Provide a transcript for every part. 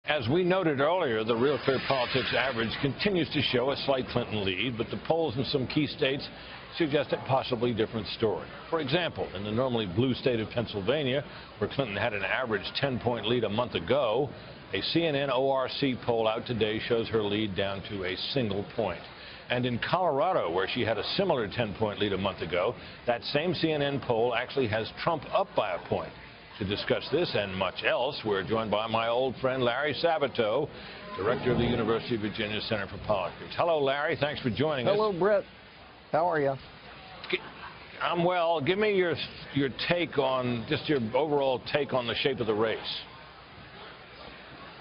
As we noted earlier, the Real Clear Politics average continues to show a slight Clinton lead, but the polls in some key states suggest a possibly different story. For example, in the normally blue state of Pennsylvania, where Clinton had an average 10-point lead a month ago, a CNN ORC poll out today shows her lead down to a single point. And in Colorado, where she had a similar 10-point lead a month ago, that same CNN poll actually has Trump up by a point. To discuss this and much else, we're joined by my old friend Larry Sabato, director of the University of Virginia Center for Politics. Hello, Larry. Thanks for joining us. Hello, Brett. How are you? I'm well. Give me your take on, just your overall take on the shape of the race.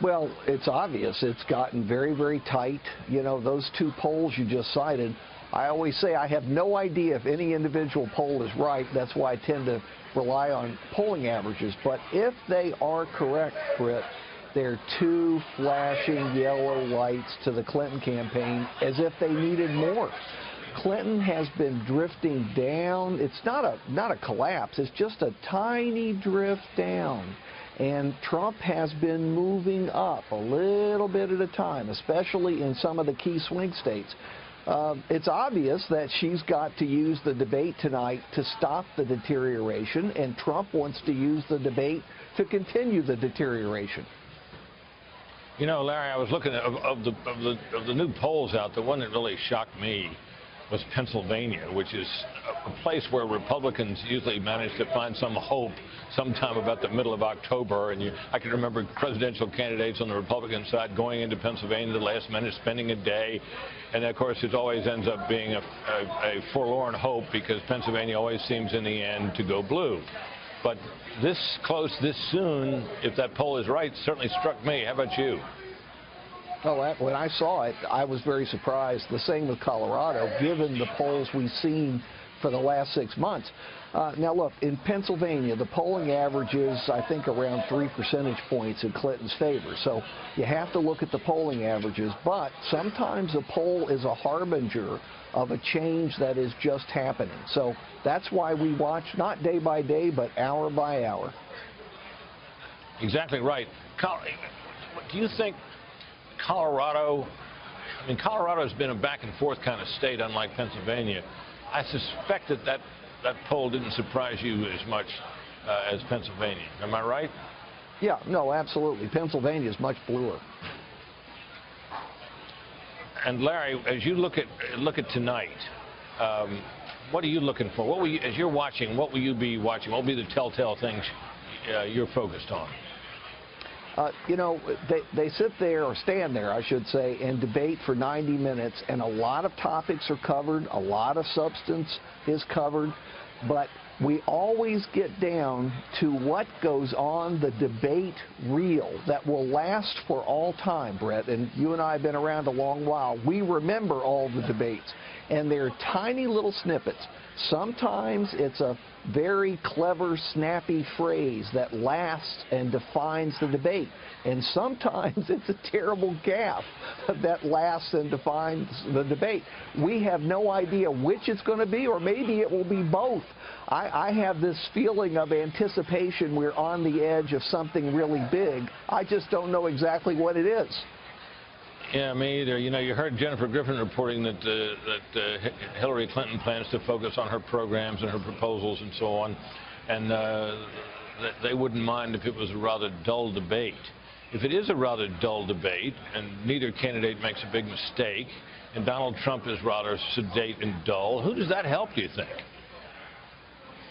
Well, it's obvious. It's gotten very, very tight. You know, those two polls you just cited, I always say I have no idea if any individual poll is right. That's why I tend to rely on polling averages. But if they are correct, Britt, they're two flashing yellow lights to the Clinton campaign as if they needed more. Clinton has been drifting down. It's not a collapse. It's just a tiny drift down. And Trump has been moving up a little bit at a time, especially in some of the key swing states. It's obvious that she's got to use the debate tonight to stop the deterioration, and Trump wants to use the debate to continue the deterioration. You know, Larry, I was looking at of the new polls out. The one that really shocked me was Pennsylvania, which is a place where Republicans usually manage to find some hope sometime about the middle of October. And I can remember presidential candidates on the Republican side going into Pennsylvania the last minute, spending a day. And, of course, it always ends up being a forlorn hope because Pennsylvania always seems in the end to go blue. But this close, this soon, if that poll is right, certainly struck me. How about you? Oh, when I saw it, I was very surprised. The same with Colorado, given the polls we've seen for the last 6 months. Now, look, in Pennsylvania, the polling average is, I think, around 3 percentage points in Clinton's favor. So you have to look at the polling averages. But sometimes a poll is a harbinger of a change that is just happening. So that's why we watch not day by day, but hour by hour. Exactly right. Do you think Colorado has been a back and forth kind of state, unlike Pennsylvania. I suspect that poll didn't surprise you as much as Pennsylvania. Am I right? Yeah, no, absolutely. Pennsylvania is much bluer. And Larry, as you look at tonight, what are you looking for? As you're watching, what will you be watching? What will be the telltale things you're focused on? You know, they sit there, or stand there, I should say, and debate for 90 minutes, and a lot of topics are covered, a lot of substance is covered, but we always get down to what goes on the debate reel that will last for all time, Brett. And you and I have been around a long while. We remember all the debates, and they're tiny little snippets. Sometimes it's a very clever, snappy phrase that lasts and defines the debate. And sometimes it's a terrible gaffe that lasts and defines the debate. We have no idea which it's going to be, or maybe it will be both. I have this feeling of anticipation. We're on the edge of something really big. I just don't know exactly what it is. Yeah, me either. You know, you heard Jennifer Griffin reporting that Hillary Clinton plans to focus on her programs and her proposals and so on, and that they wouldn't mind if it was a rather dull debate. If it is a rather dull debate and neither candidate makes a big mistake and Donald Trump is rather sedate and dull, who does that help, do you think?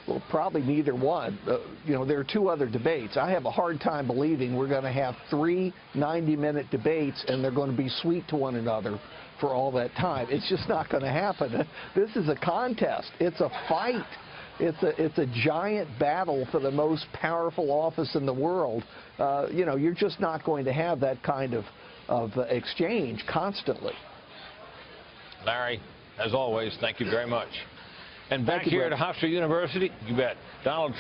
Well, probably neither one. You know, there are two other debates. I have a hard time believing we're going to have 3 90-minute debates and they're going to be sweet to one another for all that time. It's just not going to happen. This is a contest. It's a fight. It's a giant battle for the most powerful office in the world. You know, you're just not going to have that kind of exchange constantly. Larry, as always, thank you very much. And back here at Hofstra University, you bet, Donald Trump.